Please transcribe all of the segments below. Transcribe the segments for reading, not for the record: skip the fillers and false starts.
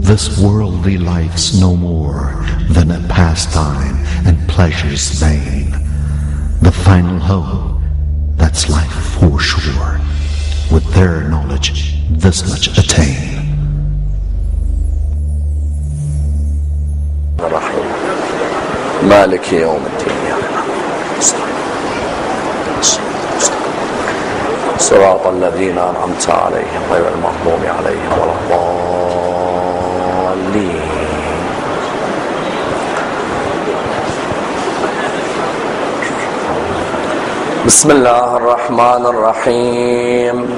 this worldly life's no more than a pastime and pleasure's vain. The final hope, that's life for sure. With their knowledge, this much attain. مالك يوم الدين صراط الذين أنعمت عليهم غير المغضوب عليهم ولا الضالين. بسم الله الرحمن الرحيم.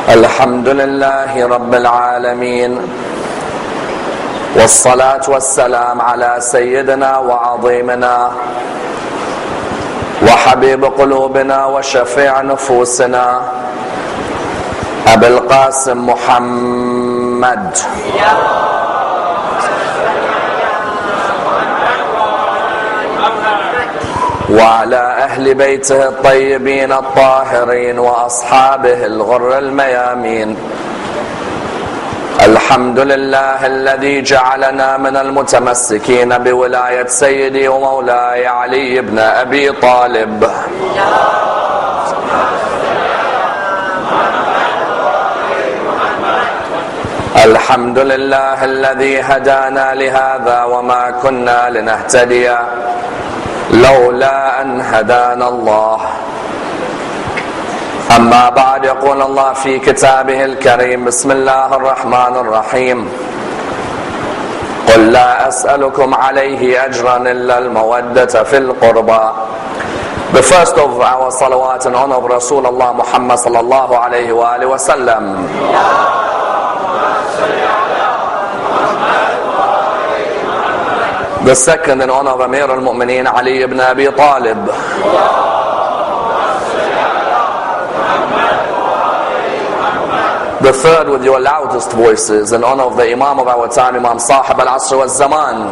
الحمد لله رب العالمين، والصلاة والسلام على سيدنا وعظيمنا وحبيب قلوبنا وشفيع نفوسنا أبي القاسم محمد وعلى أهل بيته الطيبين الطاهرين وأصحابه الغر الميامين. الحمد لله الذي جعلنا من المتمسكين بولاية سيدي ومولاي علي بن أبي طالب. الحمد لله الذي هدانا لهذا وما كنا لنهتدي لولا أن هدانا الله. أما بعد، يقول الله في كتابه الكريم: بسم الله الرحمن الرحيم. قل لا أسألكم عليه أجرا إلا المودة في القربى. The first of our salawat in honor of Rasulullah Muhammad sallallahu alayhi wa alihi wa sallam. The second in honor of Amir al-Mu'mineen Ali ibn Abi Talib. The third with your loudest voices in honor of the Imam of our time, Imam Sahib al-Asr wal-Zaman.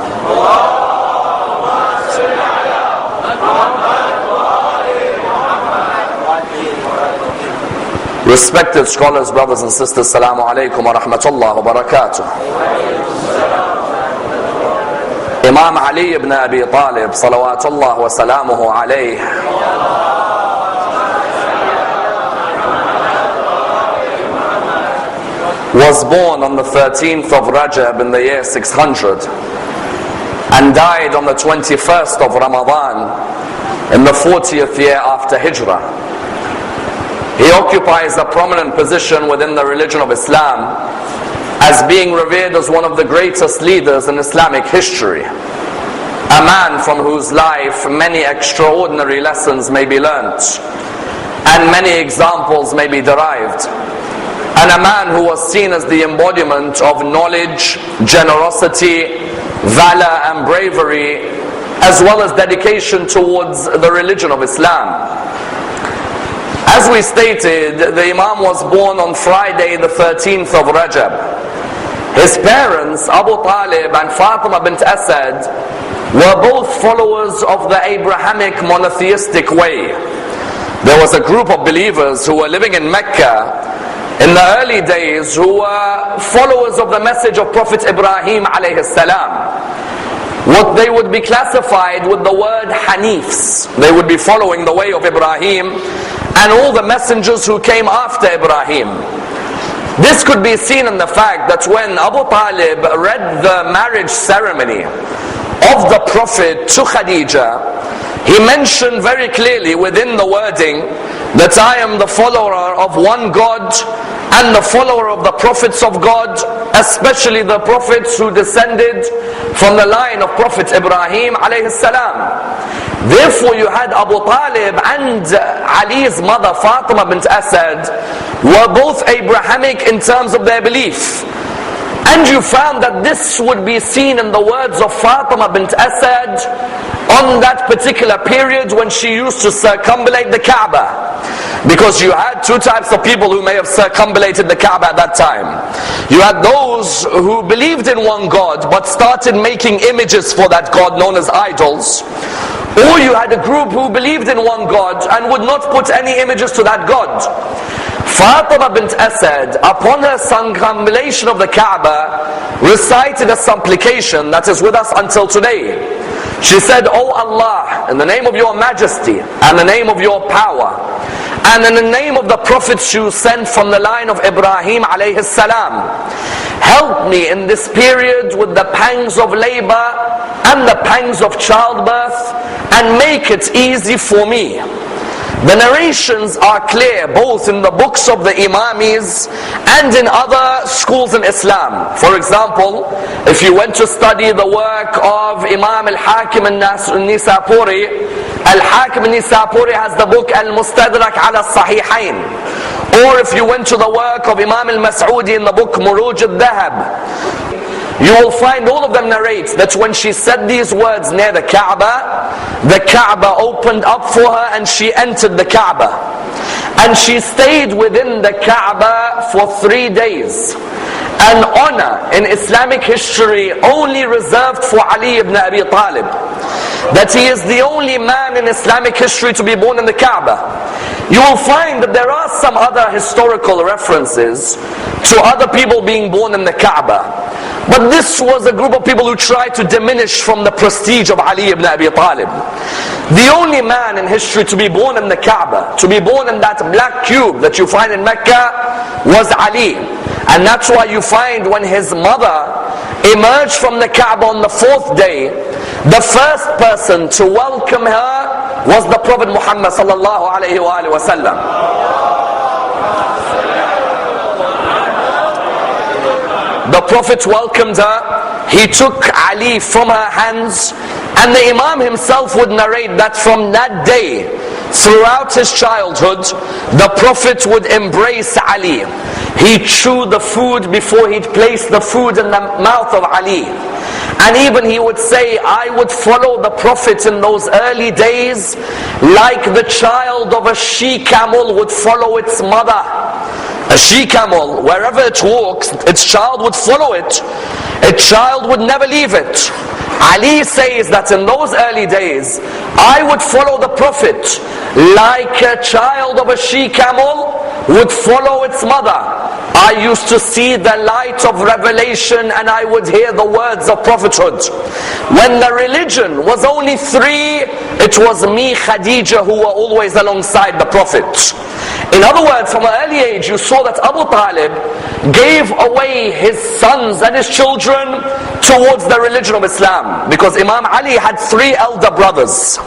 Respected scholars, brothers and sisters, Assalamu alaikum wa rahmatullah wa barakatuh. Imam Ali ibn Abi Talib, salawatullah wa salamuhu alayh, was born on the 13th of Rajab in the year 600 and died on the 21st of Ramadan in the 40th year after Hijrah. He occupies a prominent position within the religion of Islam as being revered as one of the greatest leaders in Islamic history, a man from whose life many extraordinary lessons may be learnt and many examples may be derived, and a man who was seen as the embodiment of knowledge, generosity, valor and bravery, as well as dedication towards the religion of Islam. As we stated, the Imam was born on Friday the 13th of Rajab. His parents, Abu Talib and Fatima bint Asad, were both followers of the Abrahamic monotheistic way. There was a group of believers who were living in Mecca in the early days who were followers of the message of Prophet Ibrahim alayhi salam. What they would be classified with the word Hanifs. They would be following the way of Ibrahim and all the messengers who came after Ibrahim. This could be seen in the fact that when Abu Talib read the marriage ceremony of the Prophet to Khadija, he mentioned very clearly within the wording that I am the follower of one God and the follower of the prophets of God, especially the prophets who descended from the line of Prophet Ibrahim alayhi salam. Therefore you had Abu Talib and Ali's mother Fatima bint Asad were both Abrahamic in terms of their belief. And you found that this would be seen in the words of Fatima bint Asad on that particular period when she used to circumambulate the Kaaba. Because you had two types of people who may have circumambulated the Kaaba at that time. You had those who believed in one God but started making images for that God known as idols. Or you had a group who believed in one God and would not put any images to that God. Fatima bint Asad, upon her circumambulation of the Kaaba, recited a supplication that is with us until today. She said, "O Allah, in the name of your majesty, and the name of your power, and in the name of the prophets you sent from the line of Ibrahim alayhi salam, help me in this period with the pangs of labor and the pangs of childbirth, and make it easy for me." The narrations are clear both in the books of the Imamis and in other schools in Islam. For example, if you went to study the work of Imam Al-Hakim Al-Nisapuri, Al-Hakim Al-Nisapuri has the book Al-Mustadrak ala Sahihain. Or if you went to the work of Imam Al-Mas'udi in the book Muruj Al-Dhahab, you will find all of them narrate that when she said these words near the Kaaba opened up for her and she entered the Kaaba. And she stayed within the Kaaba for 3 days. An honor in Islamic history only reserved for Ali ibn Abi Talib. That he is the only man in Islamic history to be born in the Kaaba. You will find that there are some other historical references to other people being born in the Kaaba. But this was a group of people who tried to diminish from the prestige of Ali ibn Abi Talib. The only man in history to be born in the Kaaba, to be born in that black cube that you find in Mecca, was Ali. And that's why you find when his mother emerged from the Kaaba on the 4th day, the first person to welcome her was the Prophet Muhammad sallallahu alayhi wa sallam. The Prophet welcomed her, he took Ali from her hands, and the Imam himself would narrate that from that day, throughout his childhood, the Prophet would embrace Ali. He'd chew the food before he'd place the food in the mouth of Ali. And even he would say, I would follow the Prophet in those early days like the child of a she-camel would follow its mother. A she-camel, wherever it walks, its child would follow it. A child would never leave it. Ali says that in those early days, I would follow the Prophet like a child of a she-camel would follow its mother. I used to see the light of revelation and I would hear the words of prophethood. When the religion was only 3, it was me, Khadija, who were always alongside the Prophet. In other words, from an early age, you saw that Abu Talib gave away his sons and his children towards the religion of Islam. Because Imam Ali had 3 elder brothers.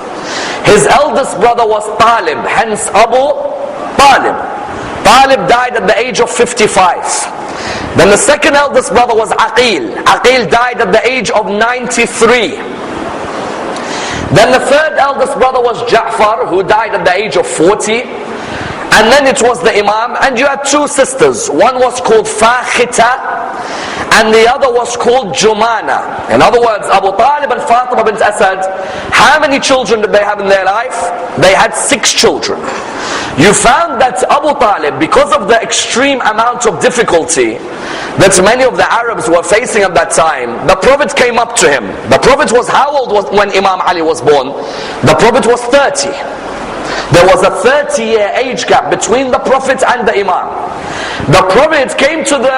His eldest brother was Talib, hence Abu Talib. Talib died at the age of 55. Then the second eldest brother was Aqil. Aqil died at the age of 93. Then the third eldest brother was Ja'far, who died at the age of 40. And then it was the Imam, and you had 2 sisters. One was called Fakhita, and the other was called Jumana. In other words, Abu Talib and Fatima bint Asad, how many children did they have in their life? They had 6 children. You found that Abu Talib, because of the extreme amount of difficulty that many of the Arabs were facing at that time, the Prophet came up to him. The Prophet was, how old was when Imam Ali was born? The Prophet was 30. There was a 30-year age gap between the Prophet and the Imam. The Prophet came to the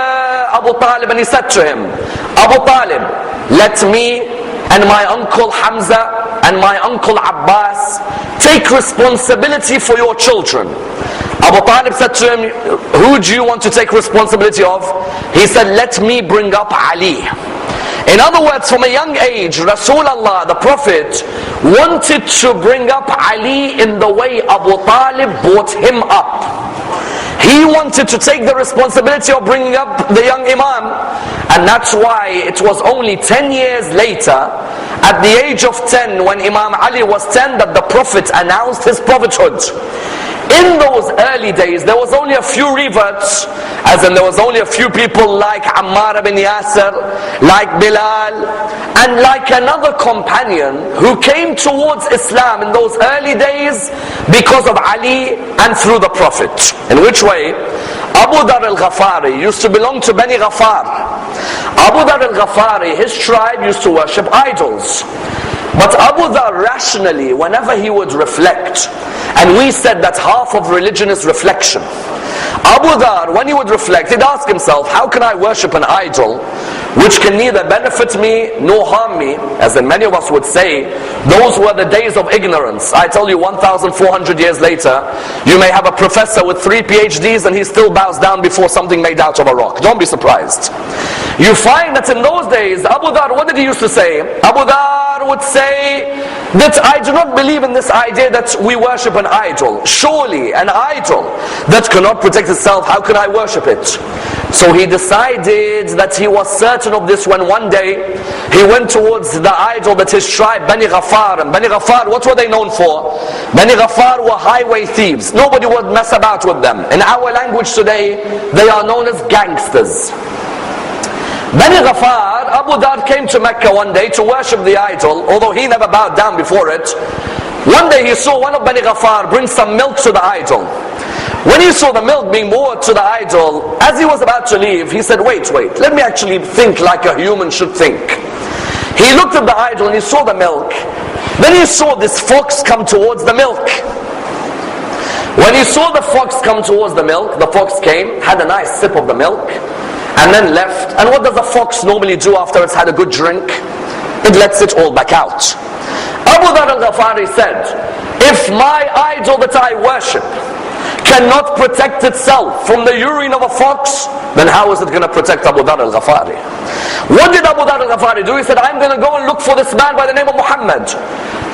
Abu Talib and he said to him, Abu Talib, let me and my uncle Hamza and my uncle Abbas take responsibility for your children. Abu Talib said to him, who do you want to take responsibility of? He said, let me bring up Ali. In other words, from a young age, Rasulullah, the Prophet, wanted to bring up Ali in the way Abu Talib brought him up. He wanted to take the responsibility of bringing up the young Imam. And that's why it was only 10 years later, at the age of 10, when Imam Ali was 10, that the Prophet announced his prophethood. In those early days, there was only a few reverts, as in there was only a few people like Ammar ibn Yasir, like Bilal, and like another companion who came towards Islam in those early days because of Ali and through the Prophet. In which way? Abu Dhar al-Ghafari used to belong to Bani Ghafar. Abu Dhar al-Ghafari, his tribe used to worship idols. But Abu Dhar rationally, whenever he would reflect, and we said that half of religion is reflection. Abu Dhar, when he would reflect, he'd ask himself, how can I worship an idol which can neither benefit me nor harm me? As in many of us would say, those were the days of ignorance. I tell you, 1,400 years later, you may have a professor with 3 PhDs and he still bows down before something made out of a rock. Don't be surprised. You find that in those days, Abu Dhar, what did he used to say? Abu Dhar would say that I do not believe in this idea that we worship an idol. Surely an idol that cannot protect itself, how can I worship it? So he decided that he was certain of this when one day he went towards the idol that his tribe, Bani Ghaffar. And Bani Ghaffar, what were they known for? Bani Ghaffar were highway thieves. Nobody would mess about with them. In our language today, they are known as gangsters. Bani Ghaffar, Abu Dhar came to Mecca one day to worship the idol, although he never bowed down before it. One day he saw one of Bani Ghaffar bring some milk to the idol. When he saw the milk being poured to the idol, as he was about to leave, he said, wait, let me actually think like a human should think. He looked at the idol and he saw the milk. Then he saw this fox come towards the milk. When he saw the fox come towards the milk, the fox came, had a nice sip of the milk, and then left. And what does a fox normally do after it's had a good drink? It lets it all back out. Abu Dhar al-Ghafari said, if my idol that I worship cannot protect itself from the urine of a fox, then how is it going to protect Abu Dhar al-Ghafari? What did Abu Dhar al-Ghafari do? He said, I'm going to go and look for this man by the name of Muhammad.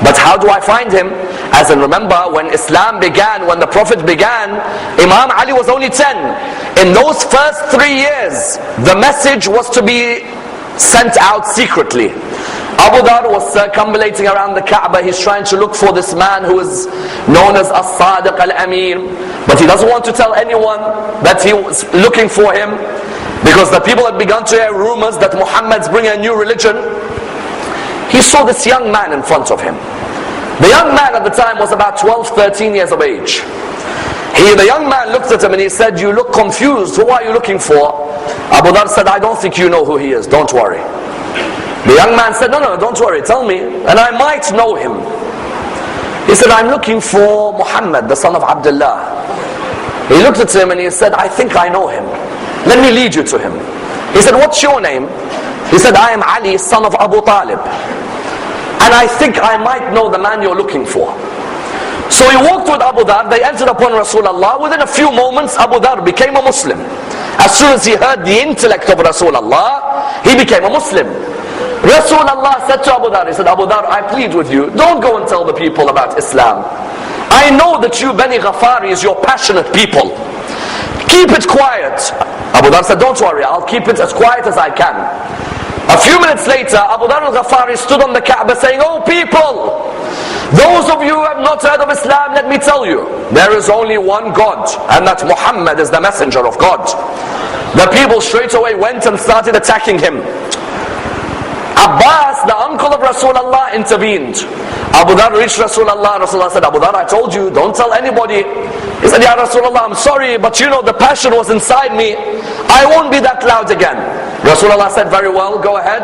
But how do I find him? As in, remember, when Islam began, when the Prophet began, Imam Ali was only 10. In those first 3 years, the message was to be sent out secretly. Abu Dhar was circumambulating around the Kaaba. He's trying to look for this man who is known as As-Sadiq Al-Amin. But he doesn't want to tell anyone that he was looking for him, because the people had begun to hear rumors that Muhammad's bringing a new religion. He saw this young man in front of him. The young man at the time was about 12, 13 years of age. The young man looked at him and he said, you look confused. Who are you looking for? Abu Dhar said, I don't think you know who he is. Don't worry. The young man said, no, don't worry, tell me, and I might know him. He said, I'm looking for Muhammad, the son of Abdullah. He looked at him and he said, I think I know him. Let me lead you to him. He said, what's your name? He said, I am Ali, son of Abu Talib. And I think I might know the man you're looking for. So he walked with Abu Dhar, they entered upon Rasulullah. Within a few moments, Abu Dhar became a Muslim. As soon as he heard the intellect of Rasulullah, he became a Muslim. Rasulullah said to Abu Dhar, he said, Abu Dhar, I plead with you, don't go and tell the people about Islam. I know that you Bani Ghafari is your passionate people. Keep it quiet. Abu Dhar said, don't worry, I'll keep it as quiet as I can. A few minutes later, Abu Dhar al-Ghafari stood on the Kaaba saying, oh people, those of you who have not heard of Islam, let me tell you, there is only one God, and that Muhammad is the messenger of God. The people straight away went and started attacking him. Abbas, the uncle of Rasulullah, intervened. Abu Dhar reached Rasulullah. Rasulullah said, Abu Dhar, I told you, don't tell anybody. He said, Ya Rasulullah, I'm sorry, but you know the passion was inside me. I won't be that loud again. Rasulullah said, very well, go ahead.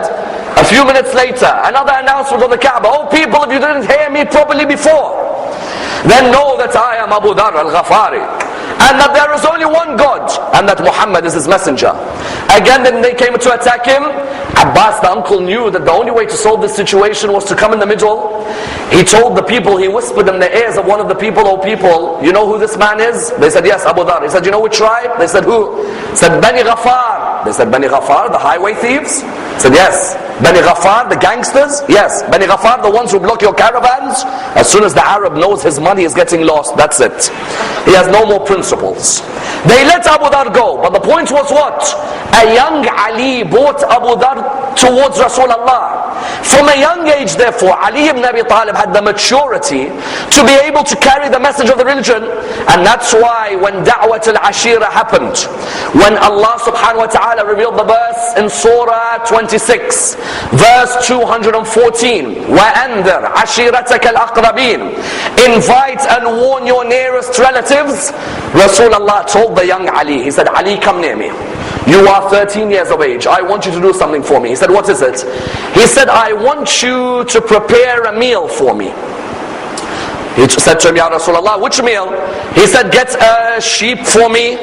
A few minutes later, another announcement on the Kaaba. Oh people, if you didn't hear me properly before, then know that I am Abu Dhar al-Ghafari, and that there is only one God, and that Muhammad is his messenger. Again, then they came to attack him. Abbas, the uncle, knew that the only way to solve this situation was to come in the middle. He told the people, he whispered in the ears of one of the people, oh people, you know who this man is? They said, yes, Abu Dhar. He said, you know which tribe? They said, who? He said, Bani Ghaffar. They said, Bani Ghaffar, the highway thieves? He said, yes. Bani Ghaffar, the gangsters? Yes. Bani Ghaffar, the ones who block your caravans? As soon as the Arab knows his money is getting lost, that's it. He has no more principles. They let Abu Dhar go, but the point was what? A young Ali brought Abu Dhar towards Rasulullah. From a young age, therefore, Ali ibn Abi Talib had the maturity to be able to carry the message of the religion. And that's why when Da'wat al-Ashira happened, when Allah subhanahu wa ta'ala revealed the verse in Surah 26, verse 214, وَأَنذِرْ عَشِيرَتَكَ الْأَقْرَبِينَ, invite and warn your nearest relatives. Rasulullah told the young Ali, he said, Ali, come near me. You are 13 years of age. I want you to do something for me. He said, what is it? He said, I want you to prepare a meal for me. He said to him, Ya Rasulullah, which meal? He said, get a sheep for me,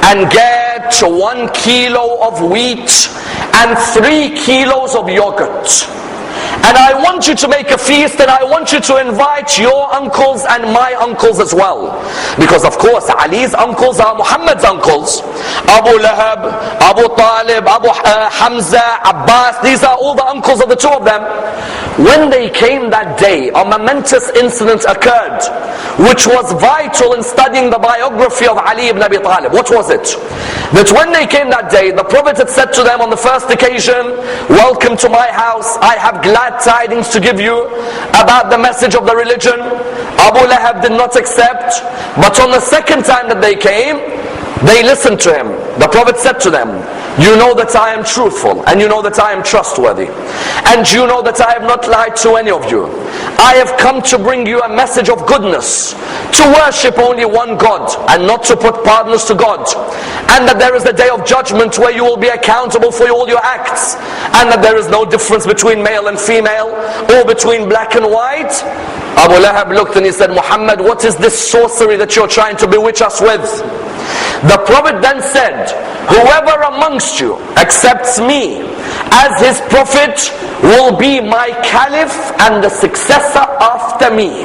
and get 1 kilo of wheat and 3 kilos of yogurt. And I want you to make a feast, and I want you to invite your uncles and my uncles as well. Because of course Ali's uncles are Muhammad's uncles. Abu Lahab, Abu Talib, Abu Hamza, Abbas, these are all the uncles of the two of them. When they came that day, a momentous incident occurred, which was vital in studying the biography of Ali ibn Abi Talib. What was it? That when they came that day, the Prophet had said to them on the first occasion, welcome to my house, I have glad tidings to give you about the message of the religion. Abu Lahab did not accept, but on the second time that they came, they listened to him. The Prophet said to them, you know that I am truthful, and you know that I am trustworthy, and you know that I have not lied to any of you. I have come to bring you a message of goodness, to worship only one God, and not to put partners to God, and that there is a day of judgment where you will be accountable for all your acts, and that there is no difference between male and female, or between black and white. Abu Lahab looked and he said, Muhammad, what is this sorcery that you're trying to bewitch us with? The Prophet then said, whoever amongst you accepts me as his prophet will be my caliph and the successor after me.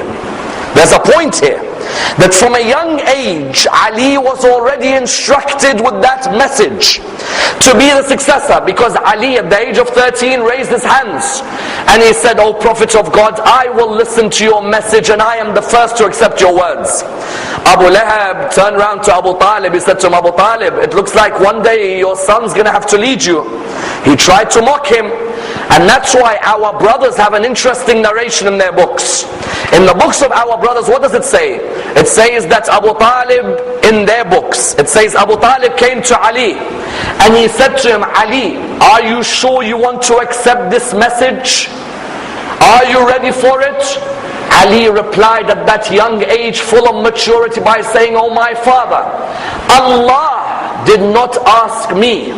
There's a point here, that from a young age, Ali was already instructed with that message to be the successor, because Ali at the age of 13 raised his hands and he said, O Prophet of God, I will listen to your message and I am the first to accept your words. Abu Lahab turned around to Abu Talib. He said to him, Abu Talib, it looks like one day your son's going to have to lead you. He tried to mock him. And that's why our brothers have an interesting narration in their books. In the books of our brothers, what does it say? It says that Abu Talib, in their books, it says Abu Talib came to Ali and he said to him, Ali, are you sure you want to accept this message? Are you ready for it? Ali replied at that young age, full of maturity, by saying, oh my father, Allah did not ask me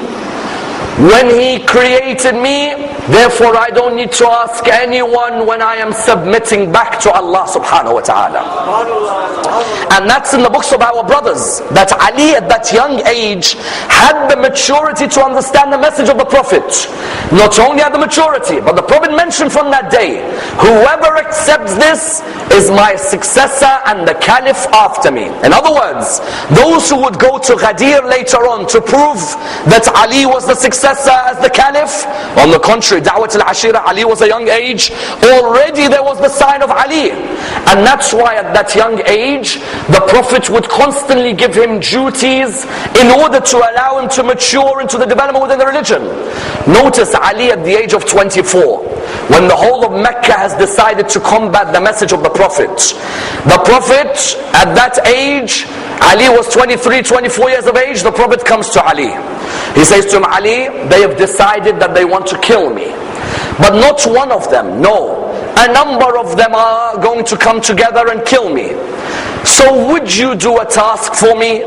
when He created me, therefore I don't need to ask anyone when I am submitting back to Allah subhanahu wa ta'ala. And that's in the books of our brothers, that Ali at that young age had the maturity to understand the message of the Prophet. Not only had the maturity, but the Prophet mentioned from that day, whoever accepts this is my successor and the caliph after me. In other words, those who would go to Ghadir later on to prove that Ali was the successor as the caliph, on the contrary, Da'wat al-Ashira, Ali was a young age, already there was the sign of Ali. And that's why at that young age, the Prophet would constantly give him duties in order to allow him to mature into the development within the religion. Notice Ali at the age of 24, when the whole of Mecca has decided to combat the message of the Prophet. The Prophet at that age, Ali was 23, 24 years of age, the Prophet comes to Ali. He says to him, Ali, they have decided that they want to kill me. But not one of them, no. A number of them are going to come together and kill me. So would you do a task for me?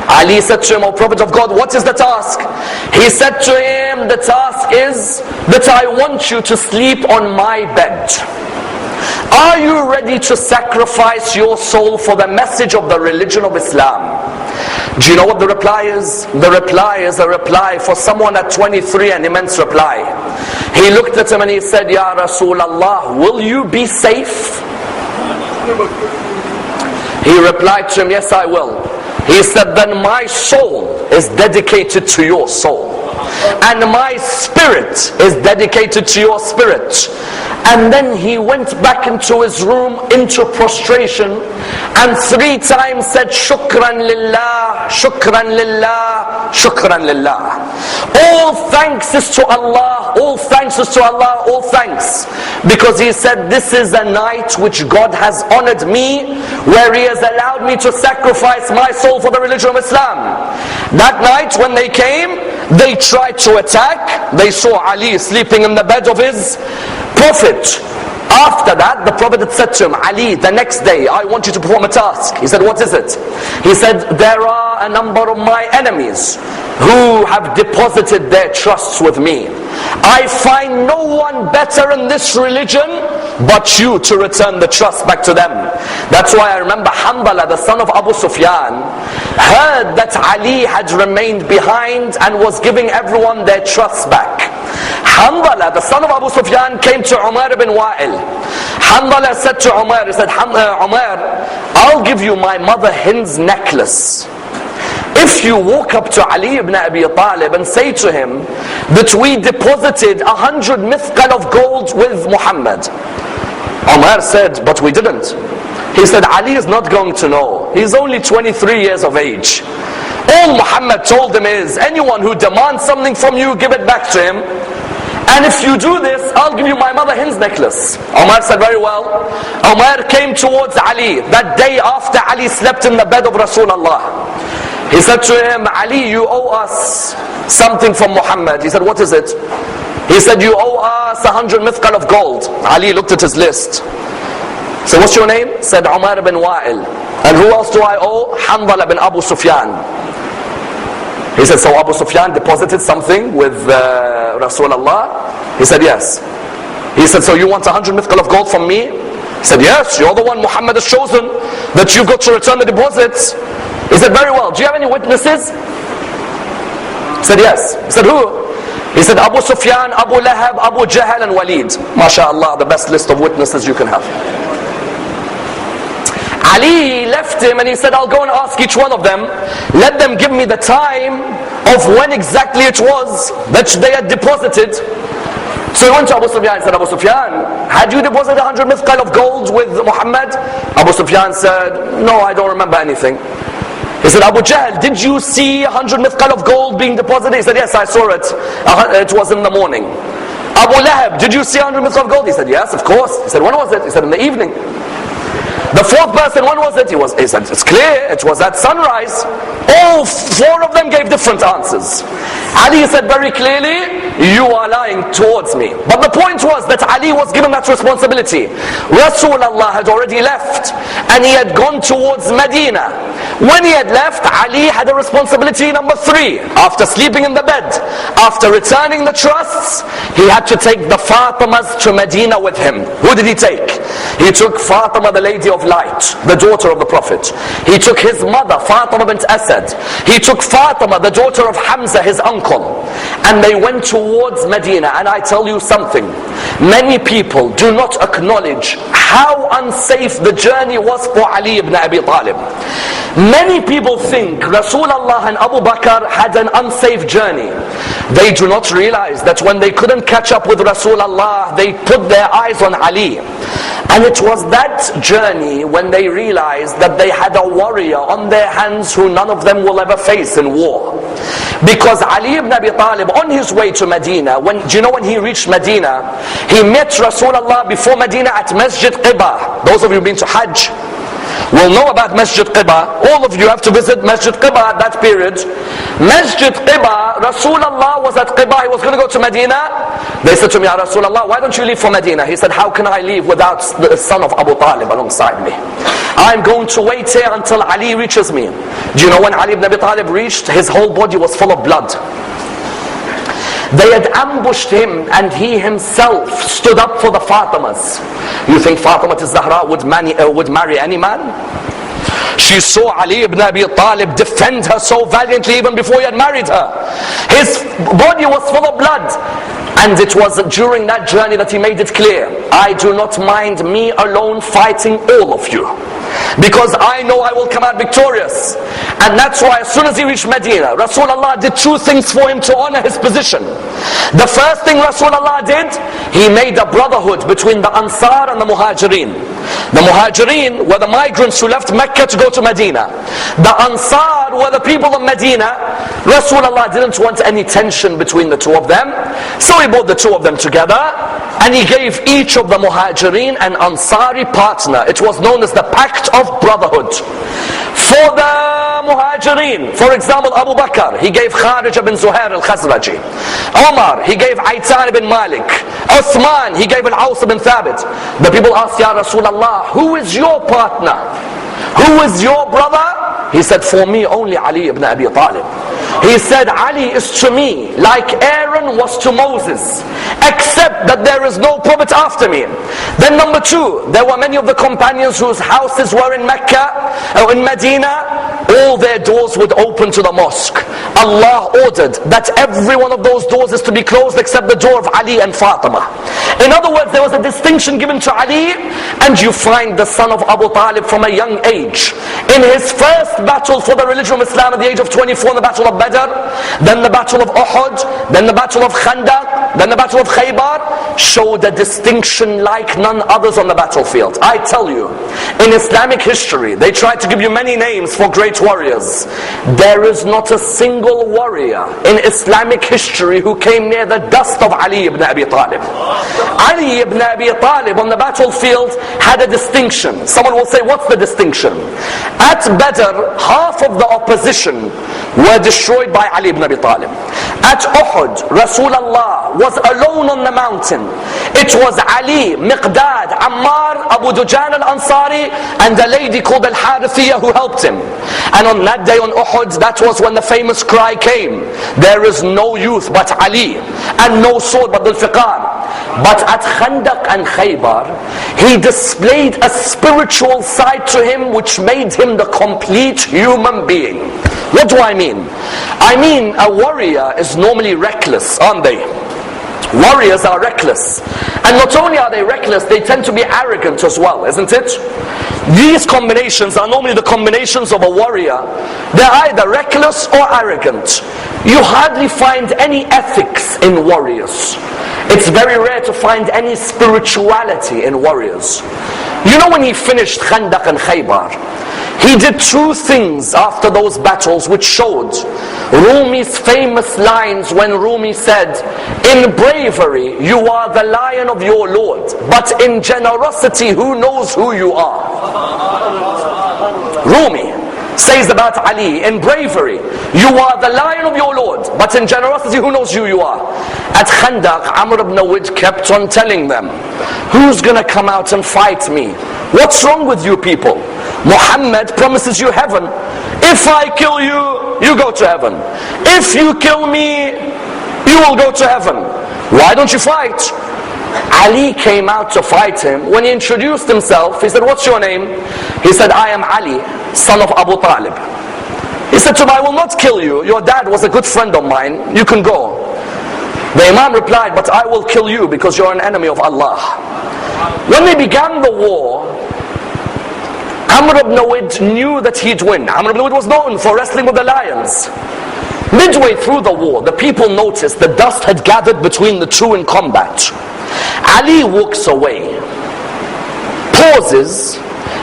Ali said to him, O Prophet of God, what is the task? He said to him, the task is that I want you to sleep on my bed. Are you ready to sacrifice your soul for the message of the religion of Islam? Do you know what the reply is? The reply is a reply for someone at 23, an immense reply. He looked at him and he said, Ya Rasulullah, will you be safe? He replied to him, yes, I will. He said, then my soul is dedicated to your soul, and my spirit is dedicated to your spirit. And then he went back into his room into prostration and 3 times said, Shukran lillah, Shukran lillah, Shukran lillah. All thanks is to Allah, all thanks is to Allah, all thanks. Because he said, this is a night which God has honored me, where He has allowed me to sacrifice my soul for the religion of Islam. That night when they came, they tried to attack. They saw Ali sleeping in the bed of his Prophet. After that, the Prophet had said to him, Ali, the next day, I want you to perform a task. He said, what is it? He said, there are a number of my enemies who have deposited their trusts with me. I find no one better in this religion but you to return the trust back to them. That's why I remember Hanbala, the son of Abu Sufyan, heard that that Ali had remained behind and was giving everyone their trust back. Hanzala, the son of Abu Sufyan, came to Umar ibn Wa'il. Hanzala said to Umar, he said, Umar, I'll give you my mother Hind's necklace if you walk up to Ali ibn Abi Talib and say to him that we deposited 100 mithqal of gold with Muhammad. Umar said, but we didn't. He said, Ali is not going to know. He's only 23 years of age. All Muhammad told him is, anyone who demands something from you, give it back to him. And if you do this, I'll give you my mother Hind's necklace. Umar said, very well. Umar came towards Ali that day after Ali slept in the bed of Rasulullah. He said to him, Ali, you owe us something from Muhammad. He said, what is it? He said, you owe us 100 mithqal of gold. Ali looked at his list. So what's your name? Said Umar ibn Wa'il. And who else do I owe? Hanzala bin Abu Sufyan. He said, so Abu Sufyan deposited something with Rasulullah? He said, yes. He said, so you want 100 mithqal of gold from me? He said, yes, you're the one Muhammad has chosen, that you've got to return the deposits. He said, very well, do you have any witnesses? He said, yes. He said, who? He said, Abu Sufyan, Abu Lahab, Abu Jahl and Walid. MashaAllah, the best list of witnesses you can have. Ali left him and he said, I'll go and ask each one of them. Let them give me the time of when exactly it was that they had deposited. So he went to Abu Sufyan and said, Abu Sufyan, had you deposited 100 mithqal of gold with Muhammad? Abu Sufyan said, no, I don't remember anything. He said, Abu Jahl, did you see 100 mithqal of gold being deposited? He said, yes, I saw it. It was in the morning. Abu Lahab, did you see 100 mithqal of gold? He said, yes, of course. He said, when was it? He said, in the evening. The fourth person, when was it? He said, it's clear, it was at sunrise. All four of them gave different answers. Ali said very clearly, you are lying towards me. But the point was that Ali was given that responsibility. Rasulullah had already left and he had gone towards Medina. When he had left, Ali had a responsibility number 3. After sleeping in the bed, after returning the trusts, he had to take the Fatimas to Medina with him. Who did he take? He took Fatima, the lady of light, the daughter of the Prophet. He took his mother, Fatima bint Asad. He took Fatima, the daughter of Hamza, his uncle. And they went towards Medina. And I tell you something, many people do not acknowledge how unsafe the journey was for Ali ibn Abi Talib. Many people think Rasulullah and Abu Bakr had an unsafe journey. They do not realize that when they couldn't catch up with Rasulullah, they put their eyes on Ali. And it was that journey when they realized that they had a warrior on their hands who none of them will ever face in war. Because Ali ibn Abi Talib, on his way to Medina, do you know when he reached Medina, he met Rasulullah before Medina at Masjid Quba. Those of you who've been to Hajj will know about Masjid Quba. All of you have to visit Masjid Quba at that period. Masjid Quba, Rasulullah was at Quba, he was going to go to Medina. They said to me, Ya Rasulullah, why don't you leave for Medina? He said, how can I leave without the son of Abu Talib alongside me? I'm going to wait here until Ali reaches me. Do you know when Ali ibn Abi Talib reached, his whole body was full of blood. They had ambushed him and he himself stood up for the Fatimas. You think Fatima Zahra would marry any man? She saw Ali ibn Abi Talib defend her so valiantly even before he had married her. His body was full of blood. And it was during that journey that he made it clear, I do not mind me alone fighting all of you, because I know I will come out victorious. And that's why as soon as he reached Medina, Rasulullah did 2 things for him to honor his position. The first thing Rasulullah did, he made a brotherhood between the Ansar and the Muhajirin. The Muhajirin were the migrants who left Mecca to go to Medina. The Ansar were the people of Medina. Rasulullah didn't want any tension between the 2 of them. So he brought the 2 of them together and he gave each of the Muhajirin an Ansari partner. It was known as the Pact of Brotherhood. For the Muhajirin, for example, Abu Bakr, he gave Kharija bin Zuhair al-Khazraji. Umar, he gave Aitan bin Malik. Uthman, he gave Al-Aws bin Thabit. The people asked, Ya Rasulullah, who is your partner? Who is your brother? He said, for me only Ali ibn Abi Talib. He said, Ali is to me like Aaron was to Moses, except that there is no prophet after me. Then number 2, there were many of the companions whose houses were in Mecca or in Medina. all their doors would open to the mosque. Allah ordered that every one of those doors is to be closed except the door of Ali and Fatima. In other words, there was a distinction given to Ali, and you find the son of Abu Talib from a young age. In his first battle for the religion of Islam at the age of 24, in the battle of Badr, then the battle of Uhud, then the battle of Khandaq, then the battle of Khaybar, showed a distinction like none others on the battlefield. I tell you, in Islamic history, they try to give you many names for great warriors. There is not a single warrior in Islamic history who came near the dust of Ali ibn Abi Talib. Ali ibn Abi Talib on the battlefield had a distinction. Someone will say, what's the distinction? At Badr, half of the opposition were destroyed by Ali ibn Abi Talib. At Uhud, Rasulullah was alone on the mountain. It was Ali, Miqdad, Ammar, Abu Dujan al-Ansari, and a lady called al-Harithiyah who helped him. And on that day on Uhud, that was when the famous cry came, there is no youth but Ali, and no sword but Dhul-Fiqar. But at Khandaq and Khaybar, he displayed a spiritual side to him which made him the complete human being. What do I mean? I mean, a warrior is normally reckless, aren't they? Warriors are reckless. And not only are they reckless, they tend to be arrogant as well, isn't it? These combinations are normally the combinations of a warrior. They're either reckless or arrogant. You hardly find any ethics in warriors. It's very rare to find any spirituality in warriors. You know, when he finished Khandaq and Khaybar, he did two things after those battles which showed Rumi's famous lines when Rumi said, in bravery you are the lion of your Lord, but in generosity who knows who you are. Rumi says about Ali, in bravery you are the lion of your Lord, but in generosity who knows who you are. At Khandaq, Amr ibn Nawid kept on telling them, who's gonna come out and fight me? What's wrong with you people? Muhammad promises you heaven. If I kill you, you go to heaven. If you kill me, you will go to heaven. Why don't you fight? Ali came out to fight him. When he introduced himself, he said, what's your name? He said, I am Ali, son of Abu Talib. He said to him, I will not kill you. Your dad was a good friend of mine. You can go. The Imam replied, but I will kill you because you're an enemy of Allah. When they began the war, Amr ibn Nawid knew that he'd win. Amr ibn Nawid was known for wrestling with the lions. Midway through the war, the people noticed the dust had gathered between the two in combat. Ali walks away, pauses,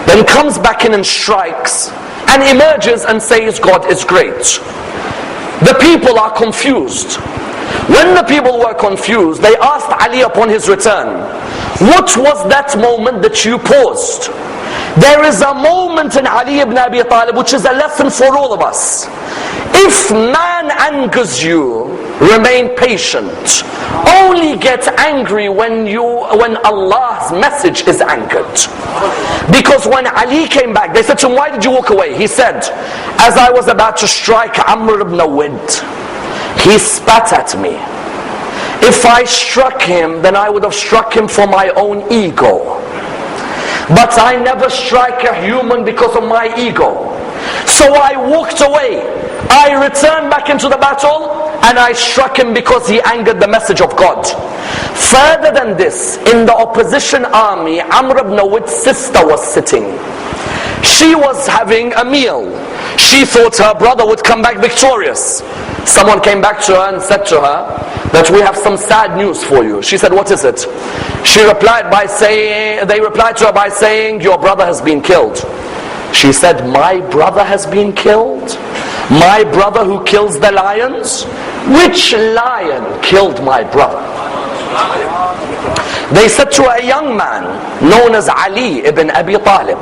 then comes back in and strikes, and emerges and says, God is great. The people are confused. When the people were confused, they asked Ali upon his return, what was that moment that you paused? There is a moment in Ali ibn Abi Talib which is a lesson for all of us. If man angers you, remain patient. Only get angry when Allah's message is angered. Because when Ali came back, they said to him, why did you walk away? He said, as I was about to strike Amr ibn Nawid, he spat at me. If I struck him, then I would have struck him for my own ego. But I never strike a human because of my ego. So I walked away. I returned back into the battle and I struck him because he angered the message of God. Further than this, in the opposition army, Amr ibn Nawid's sister was sitting. She was having a meal. She thought her brother would come back victorious. Someone came back to her and said to her that we have some sad news for you. She said, what is it? They replied to her by saying, your brother has been killed. She said, my brother has been killed? My brother who kills the lions? Which lion killed my brother? They said to a young man known as Ali ibn Abi Talib.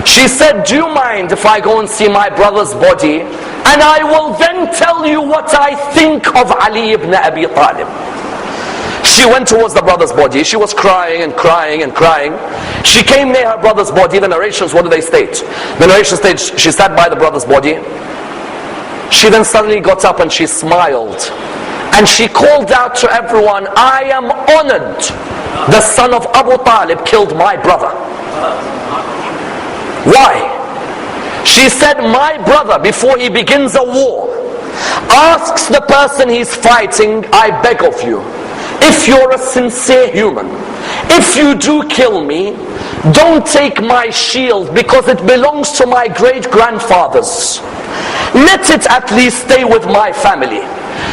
She said, do you mind if I go and see my brother's body? And I will then tell you what I think of Ali ibn Abi Talib. She went towards the brother's body. She was crying and crying and crying. She came near her brother's body. The narrations, what do they state? The narration states she sat by the brother's body. She then suddenly got up and she smiled. And she called out to everyone, I am honored. The son of Abu Talib killed my brother. Why? She said, my brother, before he begins a war, asks the person he's fighting, I beg of you, if you're a sincere human, if you do kill me, don't take my shield because it belongs to my great-grandfathers. Let it at least stay with my family.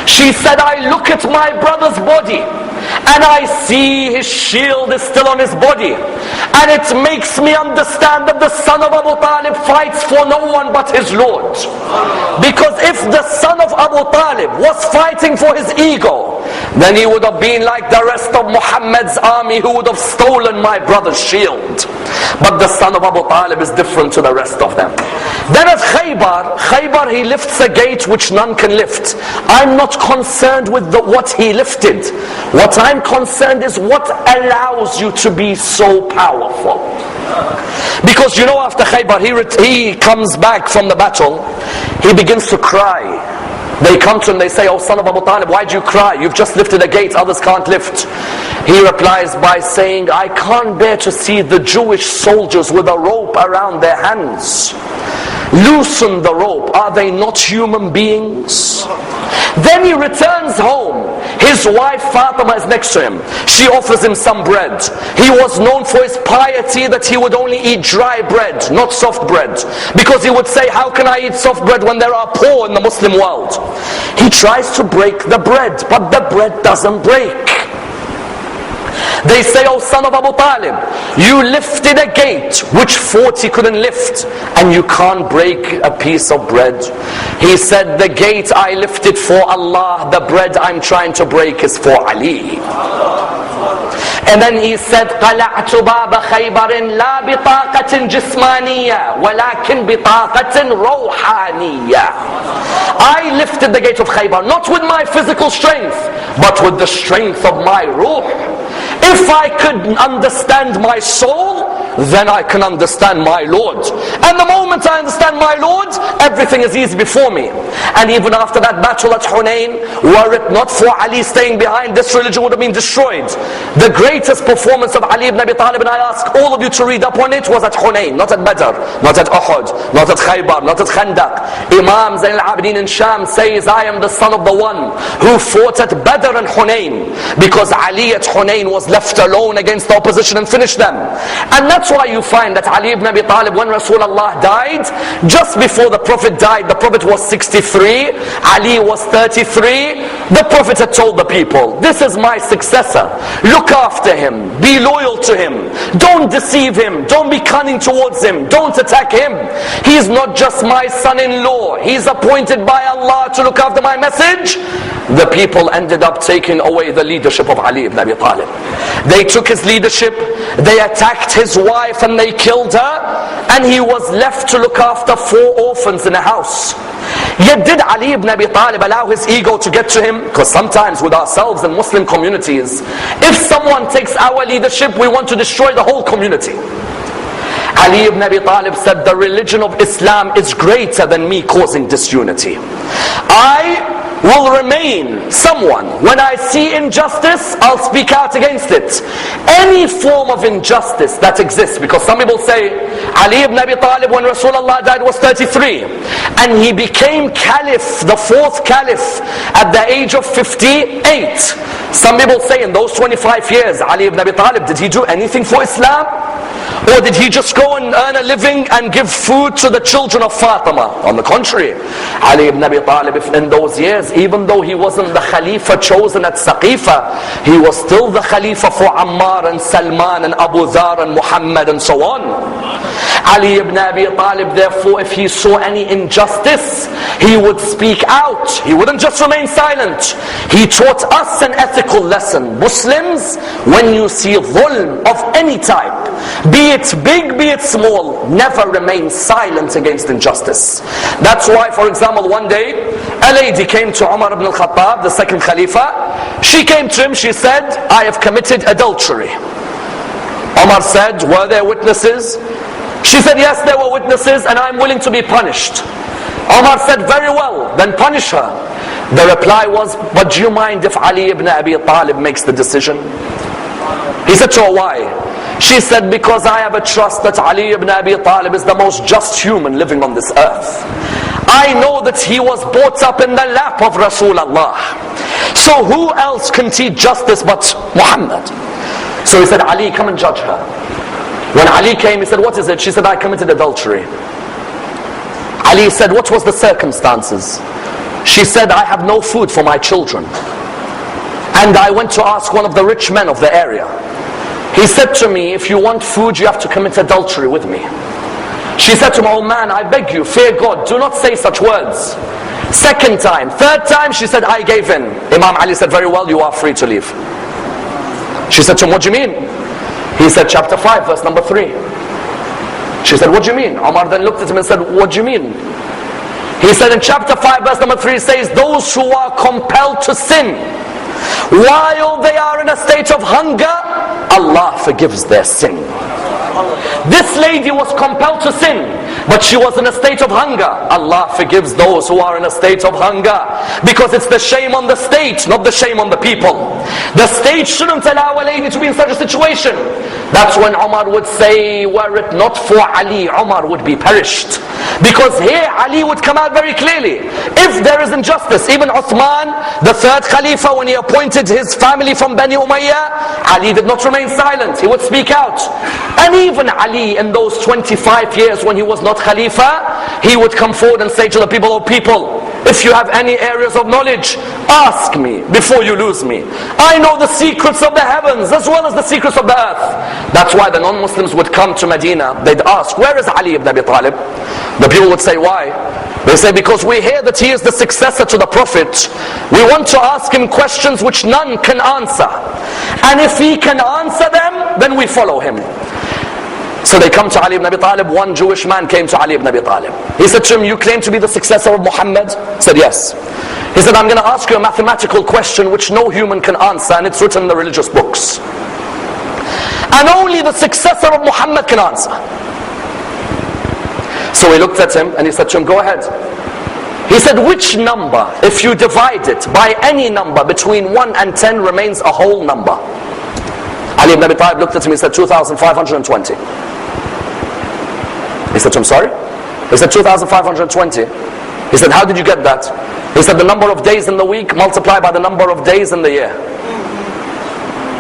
She said, I look at my brother's body and I see his shield is still on his body. And it makes me understand that the son of Abu Talib fights for no one but his Lord. Because if the son of Abu Talib was fighting for his ego, then he would have been like the rest of Muhammad's army who would have stolen my brother's shield. But the son of Abu Talib is different to the rest of them. Then at Khaybar he lifts a gate which none can lift. I'm not concerned with what he lifted. What I'm concerned is what allows you to be so powerful. Because you know, after Khaybar he comes back from the battle, he begins to cry. They come to him, they say, oh son of Abu Talib, why do you cry? You've just lifted a gate, others can't lift. He replies by saying, I can't bear to see the Jewish soldiers with a rope around their hands. Loosen the rope, are they not human beings? Then he returns home. His wife Fatima is next to him. She offers him some bread. He was known for his piety that he would only eat dry bread, not soft bread. Because he would say, how can I eat soft bread when there are poor in the Muslim world? He tries to break the bread, but the bread doesn't break. They say, oh son of Abu Talib, you lifted a gate which 40 couldn't lift, and you can't break a piece of bread. He said, the gate I lifted for Allah, the bread I'm trying to break is for Ali. And then he said, قَلَعْتُ بَابَ خَيْبَرٍ لَا بِطَاقَةٍ جِسْمَانِيَّةٍ وَلَكِنْ بِطَاقَةٍ رَوْحَانِيَّةٍ. I lifted the gate of Khaybar, not with my physical strength, but with the strength of my ruh. If I could understand my soul, then I can understand my Lord. And the moment I understand my Lord, everything is easy before me. And even after that battle at Hunayn, were it not for Ali staying behind, this religion would have been destroyed. The greatest performance of Ali ibn Abi Talib, and I ask all of you to read up on it, was at Hunayn, not at Badr, not at Uhud, not at Khaybar, not at Khandaq. Imam Zayn al-Abidin in Sham says, I am the son of the one who fought at Badr and Hunayn, because Ali at Hunayn was left alone against the opposition and finished them. And that's why you find that Ali ibn Abi Talib, when Rasulullah died, just before the Prophet died, the Prophet was 63, Ali was 33. The Prophet had told the people, this is my successor, look after him, be loyal to him, don't deceive him, don't be cunning towards him, don't attack him. He's not just my son-in-law, he's appointed by Allah to look after my message. The people ended up taking away the leadership of Ali ibn Abi Talib. They took his leadership, they attacked his wife and they killed her, and he was left to look after 4 orphans in a house. Yet did Ali ibn Abi Talib allow his ego to get to him? Because sometimes with ourselves in Muslim communities, if someone takes our leadership, we want to destroy the whole community. Ali ibn Abi Talib said, the religion of Islam is greater than me causing disunity. I will remain someone, when I see injustice, I'll speak out against it. Any form of injustice that exists, because some people say Ali ibn Abi Talib, when Rasulullah died, was 33, and he became caliph, the 4th caliph, at the age of 58. Some people say in those 25 years, Ali ibn Abi Talib, did he do anything for Islam? Or did he just go and earn a living and give food to the children of Fatima? On the contrary, Ali ibn Abi Talib in those years, even though he wasn't the Khalifa chosen at Saqifa, he was still the Khalifa for Ammar and Salman and Abu Dhar and Muhammad and so on. Ali ibn Abi Talib, therefore, if he saw any injustice, he would speak out. He wouldn't just remain silent. He taught us an ethical lesson. Muslims, when you see dhulm of any type, be it big, be it small, never remain silent against injustice. That's why, for example, one day, a lady came to Umar ibn al-Khattab, the 2nd Khalifa. She came to him, she said, I have committed adultery. Umar said, were there witnesses? She said, yes, there were witnesses, and I'm willing to be punished. Umar said, very well, then punish her. The reply was, but do you mind if Ali ibn Abi Talib makes the decision? He said to her, why? She said, because I have a trust that Ali ibn Abi Talib is the most just human living on this earth. I know that he was brought up in the lap of Rasulullah. So who else can teach justice but Muhammad? So he said, Ali, come and judge her. When Ali came, he said, what is it? She said, I committed adultery. Ali said, what was the circumstances? She said, I have no food for my children. And I went to ask one of the rich men of the area. He said to me, if you want food, you have to commit adultery with me. She said to him, oh man, I beg you, fear God, do not say such words. Second time, third time, she said, I gave in. Imam Ali said, very well, you are free to leave. She said to him, what do you mean? He said, chapter 5, verse number 3. She said, what do you mean? Omar then looked at him and said, what do you mean? He said in chapter 5, verse number 3, says, those who are compelled to sin, while they are in a state of hunger, Allah forgives their sin. This lady was compelled to sin, but she was in a state of hunger. Allah forgives those who are in a state of hunger, because it's the shame on the state, not the shame on the people. The state shouldn't allow a lady to be in such a situation. That's when Umar would say, were it not for Ali, Umar would be perished. Because here Ali would come out very clearly. If there is injustice, even Uthman, the third Khalifa, when he appointed his family from Bani Umayyah, Ali did not remain silent. He would speak out. And even Ali, in those 25 years when he was not Khalifa, he would come forward and say to the people, oh people, if you have any areas of knowledge, ask me before you lose me. I know the secrets of the heavens as well as the secrets of the earth. That's why the non-Muslims would come to Medina. They'd ask, where is Ali ibn Abi Talib? The people would say, why? They say, because we hear that he is the successor to the Prophet. We want to ask him questions which none can answer. And if he can answer them, then we follow him. So they come to Ali ibn Abi Talib. One Jewish man came to Ali ibn Abi Talib. He said to him, you claim to be the successor of Muhammad? He said, yes. He said, I'm going to ask you a mathematical question which no human can answer, and it's written in the religious books. And only the successor of Muhammad can answer. So he looked at him and he said to him, go ahead. He said, which number, if you divide it by any number between 1 and 10, remains a whole number? Ali ibn Abi Talib looked at him, he said, 2,520. He said to him, sorry? He said, 2,520. He said, how did you get that? He said, the number of days in the week multiplied by the number of days in the year.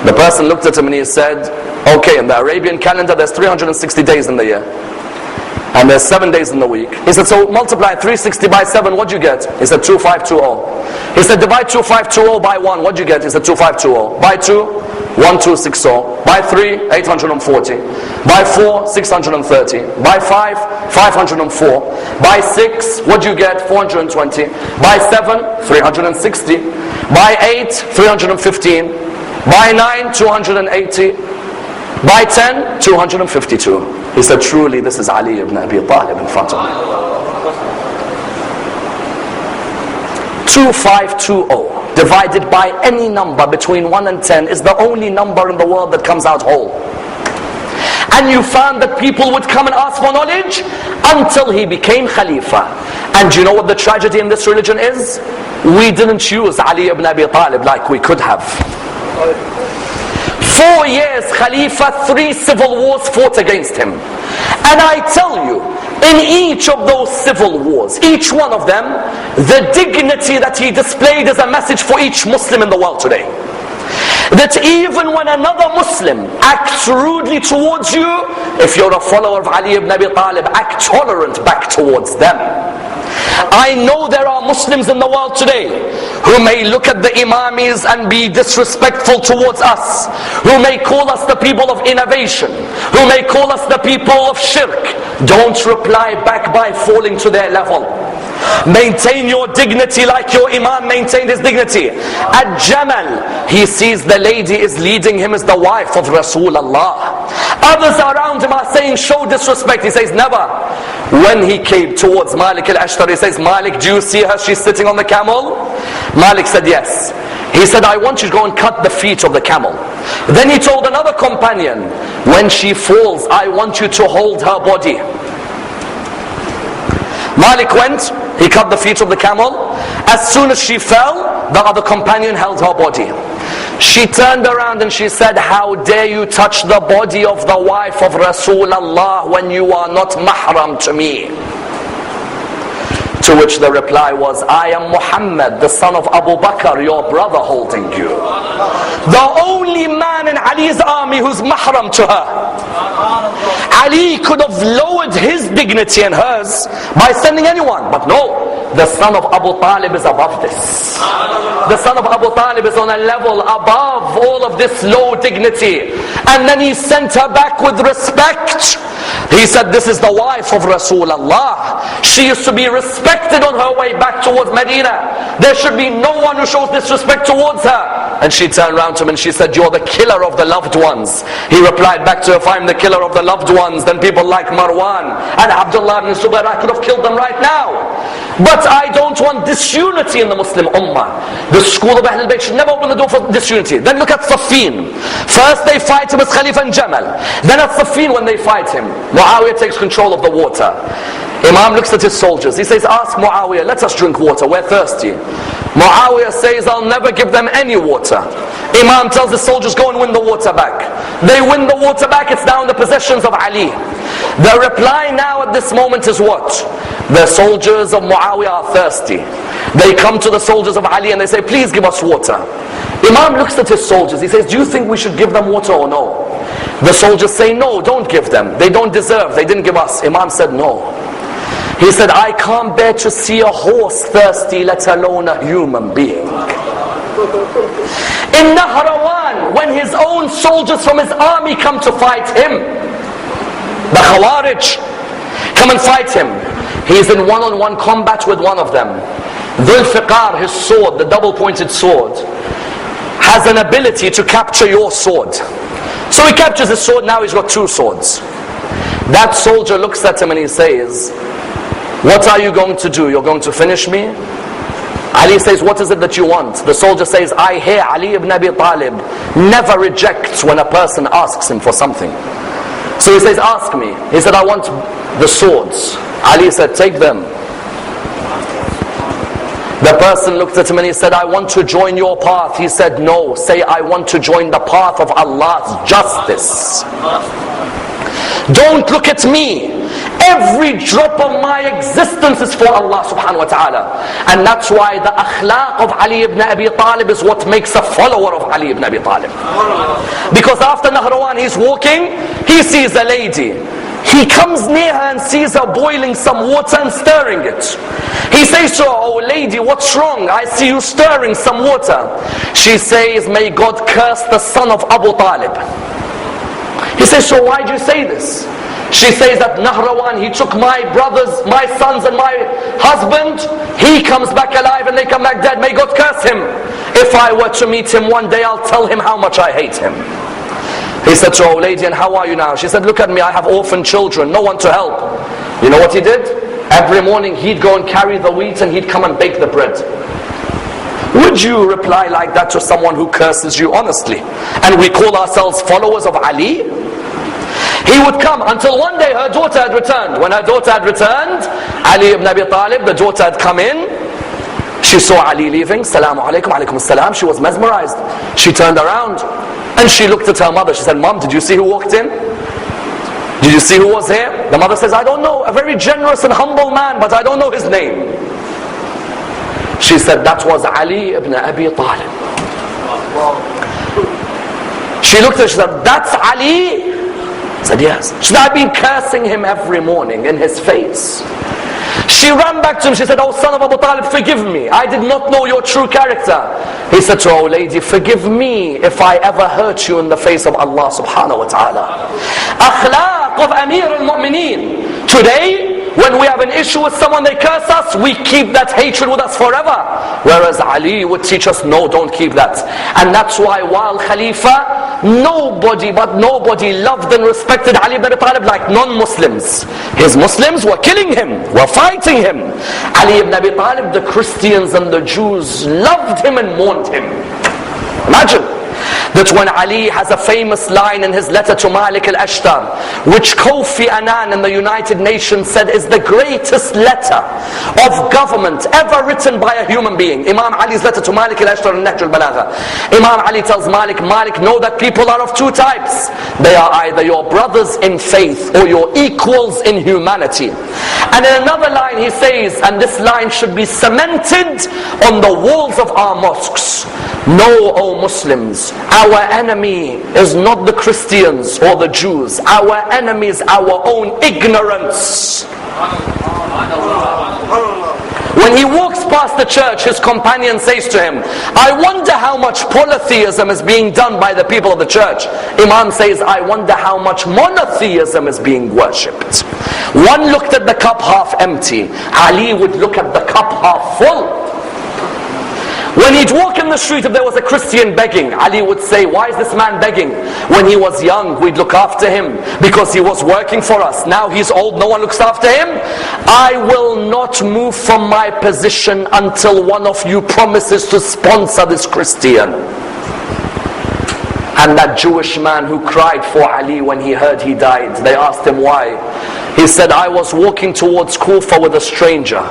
The person looked at him and he said, okay, in the Arabian calendar there's 360 days in the year. And there's 7 days in the week. He said, so multiply 360 by 7, what'd you get? He said, 2520. He said, divide 2520 by 1, what'd you get? He said, 2520. By 2, 1260. By 3, 840. By 4, 630. By 5, 504. By 6, what'd you get? 420. By 7, 360. By 8, 315. By 9, 280. By 10, 252. He said, truly this is Ali ibn Abi Talib in front of me. 2520 divided by any number between 1 and 10 is the only number in the world that comes out whole. And you found that people would come and ask for knowledge until he became Khalifa. And you know what the tragedy in this religion is? We didn't choose Ali ibn Abi Talib like we could have. 4 years Khalifa, 3 civil wars fought against him. And I tell you, in each of those civil wars, each one of them, the dignity that he displayed is a message for each Muslim in the world today. That even when another Muslim acts rudely towards you, if you're a follower of Ali ibn Abi Talib, act tolerant back towards them. I know there are Muslims in the world today who may look at the Imamis and be disrespectful towards us, who may call us the people of innovation, who may call us the people of shirk. Don't reply back by falling to their level. Maintain your dignity like your Imam maintained his dignity. At Jamal, he sees the lady is leading him as the wife of Rasulullah. Others around him are saying, show disrespect. He says, never. When he came towards Malik al-Ashtar, he says, Malik, do you see her? She's sitting on the camel. Malik said, yes. He said, I want you to go and cut the feet of the camel. Then he told another companion, when she falls, I want you to hold her body. Malik went, he cut the feet of the camel. As soon as she fell, the other companion held her body. She turned around and she said, how dare you touch the body of the wife of Rasulullah when you are not mahram to me? To which the reply was, I am Muhammad, the son of Abu Bakr, your brother, holding you. The only man in Ali's army who's mahram to her. Ali could have lowered his dignity and hers by sending anyone, but no, the son of Abu Talib is above this. The son of Abu Talib is on a level above all of this low dignity. And then he sent her back with respect. He said, this is the wife of Rasulullah. She used to be respected on her way back towards Medina. There should be no one who shows disrespect towards her. And she turned around to him and she said, you're the killer of the loved ones. He replied back to her, if I'm the killer of the loved ones, then people like Marwan and Abdullah ibn Zubayr, I could have killed them right now. But I don't want disunity in the Muslim Ummah. The school of Ahlul Bayt should never open the door for disunity. Then look at Saffin. First they fight him with Khalifa and Jamal. Then at Saffin when they fight him, Muawiyah takes control of the water. Imam looks at his soldiers. He says, ask Muawiyah, let us drink water, we're thirsty. Muawiyah says, I'll never give them any water. Imam tells the soldiers, go and win the water back. They win the water back, it's now in the possessions of Ali. The reply now at this moment is what? The soldiers of Muawiyah are thirsty. They come to the soldiers of Ali and they say, please give us water. Imam looks at his soldiers. He says, do you think we should give them water or no? The soldiers say, no, don't give them. They don't deserve. They didn't give us. Imam said, no. He said, I can't bear to see a horse thirsty, let alone a human being. In Nahrawan, when his own soldiers from his army come to fight him, the Khawarij come and fight him. He is in one-on-one combat with one of them. Dhul Fiqar, his sword, the double-pointed sword, has an ability to capture your sword. So he captures his sword, now he's got two swords. That soldier looks at him and he says, what are you going to do? You're going to finish me? Ali says, what is it that you want? The soldier says, I hear Ali ibn Abi Talib never rejects when a person asks him for something. So he says, ask me. He said, I want the swords. Ali said, take them. The person looked at him and he said, I want to join your path. He said, no, say I want to join the path of Allah's justice. Don't look at me. Every drop of my existence is for Allah subhanahu wa ta'ala. And that's why the akhlaq of Ali ibn Abi Talib is what makes a follower of Ali ibn Abi Talib. Because after Nahrawan he's walking, he sees a lady. He comes near her and sees her boiling some water and stirring it. He says to her, oh lady, what's wrong? I see you stirring some water. She says, may God curse the son of Abu Talib. He says, so why do you say this? She says that Nahrawan, he took my brothers, my sons and my husband. He comes back alive and they come back dead. May God curse him. If I were to meet him one day, I'll tell him how much I hate him. He said to her, oh lady, and how are you now? She said, look at me, I have orphan children, no one to help. You know what he did? Every morning he'd go and carry the wheat and he'd come and bake the bread. Would you reply like that to someone who curses you honestly? And we call ourselves followers of Ali? He would come until one day her daughter had returned. When her daughter had returned, Ali ibn Abi Talib, the daughter had come in. She saw Ali leaving. Salamu alaikum, alaikum assalam. She was mesmerized. She turned around and she looked at her mother. She said, Mom, did you see who walked in? Did you see who was here? The mother says, I don't know. A very generous and humble man, but I don't know his name. She said, that was Ali ibn Abi Talib. She looked at her, she said, that's Ali? I said, yes. She said, I've been cursing him every morning in his face. She ran back to him, she said, oh son of Abu Talib, forgive me. I did not know your true character. He said to her, oh lady, forgive me if I ever hurt you in the face of Allah subhanahu wa ta'ala. Akhlaq of Amir al-Mu'mineen. Today, when we have an issue with someone, they curse us, we keep that hatred with us forever. Whereas Ali would teach us, no, don't keep that. And that's why while Khalifa, nobody loved and respected Ali ibn Abi Talib like non-Muslims. His Muslims were killing him, were fighting him. Ali ibn Abi Talib, the Christians and the Jews loved him and mourned him. Imagine. that when Ali has a famous line in his letter to Malik al-Ashtar, which Kofi Annan in the United Nations said is the greatest letter of government ever written by a human being. Imam Ali's letter to Malik al-Ashtar in Nahj al-Balagha. Imam Ali tells Malik, know that people are of two types. They are either your brothers in faith or your equals in humanity. And in another line he says, and this line should be cemented on the walls of our mosques: know, O Muslims, our enemy is not the Christians or the Jews. Our enemy is our own ignorance. When he walks past the church, his companion says to him, I wonder how much polytheism is being done by the people of the church. Imam says, I wonder how much monotheism is being worshipped. One looked at the cup half empty. Ali would look at the cup half full. When he'd walk in the street, if there was a Christian begging, Ali would say, why is this man begging? When he was young, we'd look after him because he was working for us. Now he's old, no one looks after him. I will not move from my position until one of you promises to sponsor this Christian. And that Jewish man who cried for Ali when he heard he died, they asked him why. He said, I was walking towards Kufa with a stranger.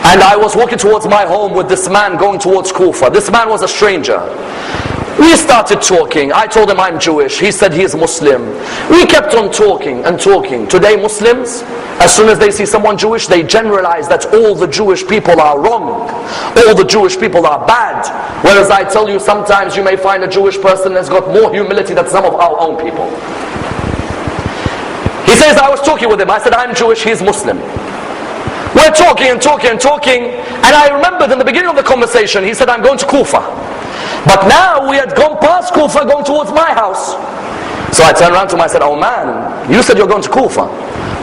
And I was walking towards my home with this man going towards Kufa. This man was a stranger. We started talking. I told him I'm Jewish. He said he is Muslim. We kept on talking and talking. Today Muslims, as soon as they see someone Jewish, they generalize that all the Jewish people are wrong. All the Jewish people are bad. Whereas I tell you, sometimes you may find a Jewish person that's got more humility than some of our own people. He says, I was talking with him. I said, I'm Jewish, he's Muslim. We're talking and talking and talking, and I remembered in the beginning of the conversation, he said, I'm going to Kufa. But now we had gone past Kufa, going towards my house. So I turned around to him, I said, oh man, you said you're going to Kufa.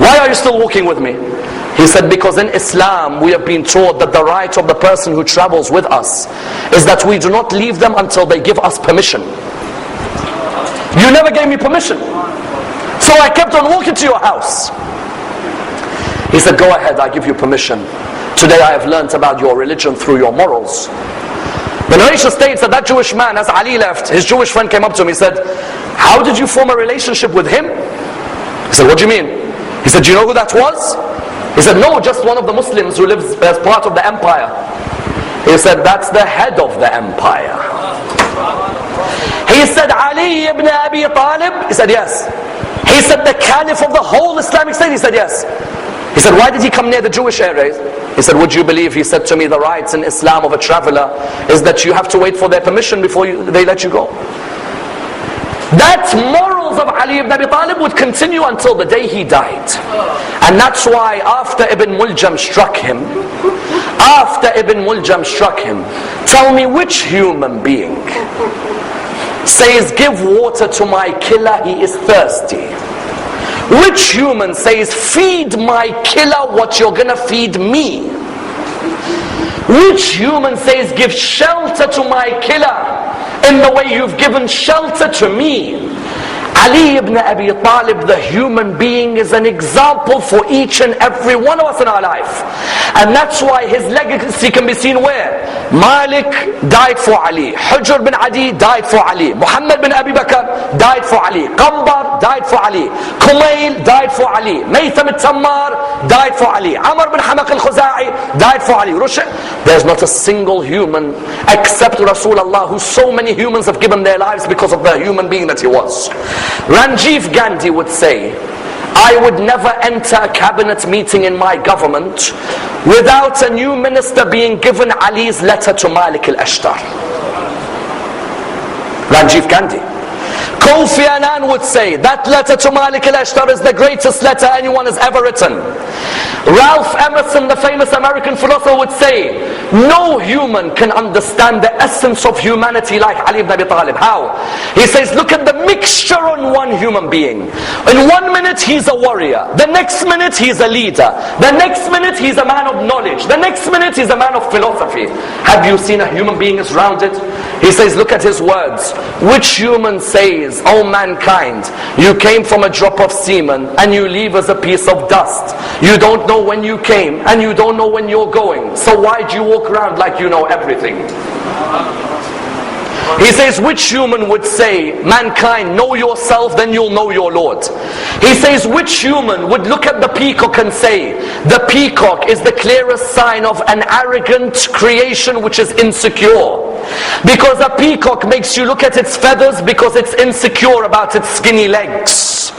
Why are you still walking with me? He said, because in Islam we have been taught that the right of the person who travels with us is that we do not leave them until they give us permission. You never gave me permission. So I kept on walking to your house. He said, go ahead, I give you permission. Today I have learnt about your religion through your morals. The narration states that that Jewish man, as Ali left, his Jewish friend came up to him. He said, how did you form a relationship with him? He said, what do you mean? He said, do you know who that was? He said, no, just one of the Muslims who lives as part of the empire. He said, that's the head of the empire. He said, Ali ibn Abi Talib? He said, yes. He said, the caliph of the whole Islamic state? He said, yes. He said, why did he come near the Jewish areas? He said, would you believe, he said to me, the rights in Islam of a traveler is that you have to wait for their permission before they let you go. That morals of Ali ibn Abi Talib would continue until the day he died. And that's why after Ibn Muljam struck him, tell me which human being says, give water to my killer, he is thirsty? Which human says, feed my killer what you're gonna feed me? Which human says, give shelter to my killer in the way you've given shelter to me? Ali ibn Abi Talib, the human being, is an example for each and every one of us in our life. And that's why his legacy can be seen where? Malik died for Ali. Hujr bin Adi died for Ali. Muhammad bin Abi Bakr died for Ali. Qambar died for Ali. Kumail died for Ali. Maytham al-Tammar died for Ali. Ammar bin Hamaq al-Khuza'i died for Ali. There's not a single human except Rasulullah, who so many humans have given their lives because of the human being that he was. Ranjiv Gandhi would say, I would never enter a cabinet meeting in my government without a new minister being given Ali's letter to Malik al-Ashtar. Ranjiv Gandhi. Kofi Annan would say, that letter to Malik al-Ashtar is the greatest letter anyone has ever written. Ralph Emerson, the famous American philosopher, would say, no human can understand the essence of humanity like Ali ibn Abi Talib. How? He says, look at the mixture on one human being. In 1 minute he's a warrior, the next minute he's a leader, the next minute he's a man of knowledge, the next minute he's a man of philosophy. Have you seen a human being as rounded? He says, look at his words. Which human says, oh mankind, you came from a drop of semen and you leave as a piece of dust. You don't know when you came and you don't know when you're going. So why do you walk around like you know everything? He says, which human would say, mankind, know yourself, then you'll know your Lord? He says, which human would look at the peacock and say, the peacock is the clearest sign of an arrogant creation which is insecure? Because a peacock makes you look at its feathers because it's insecure about its skinny legs.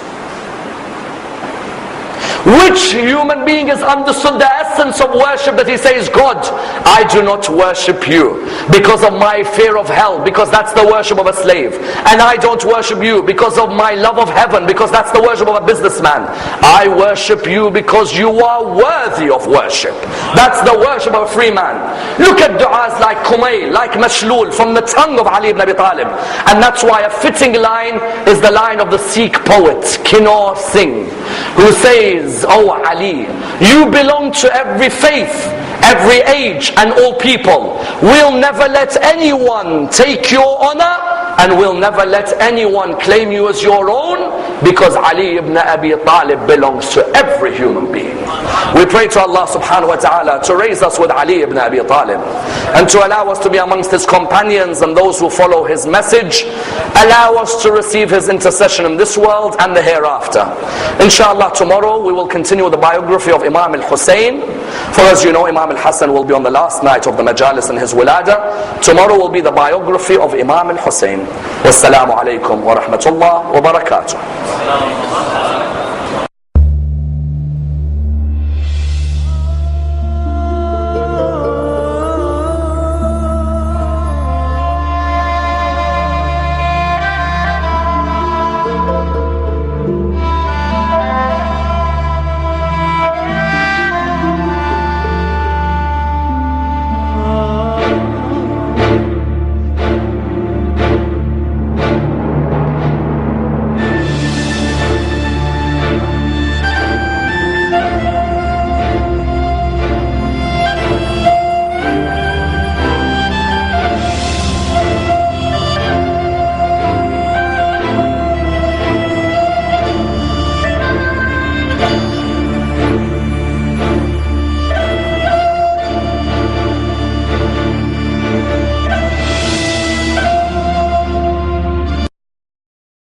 Which human being has understood the essence of worship that he says, God, I do not worship you because of my fear of hell, because that's the worship of a slave. And I don't worship you because of my love of heaven, because that's the worship of a businessman. I worship you because you are worthy of worship. That's the worship of a free man. Look at du'as like Kumayl, like Mashlul, from the tongue of Ali ibn Abi Talib. And that's why a fitting line is the line of the Sikh poet, Kinnaur Singh, who says, Oh Ali, you belong to every faith, every age and all people. We'll never let anyone take your honor, and we'll never let anyone claim you as your own, because Ali ibn Abi Talib belongs to every human being. We pray to Allah subhanahu wa ta'ala to raise us with Ali ibn Abi Talib, and to allow us to be amongst his companions and those who follow his message. Allow us to receive his intercession in this world and the hereafter. Inshallah, tomorrow we will continue the biography of Imam al-Hussein. For as you know, Imam al-Hassan will be on the last night of the majalis in his wilada. Tomorrow will be the biography of Imam al-Hussein. Wassalamu alaikum wa rahmatullah wa barakatuh.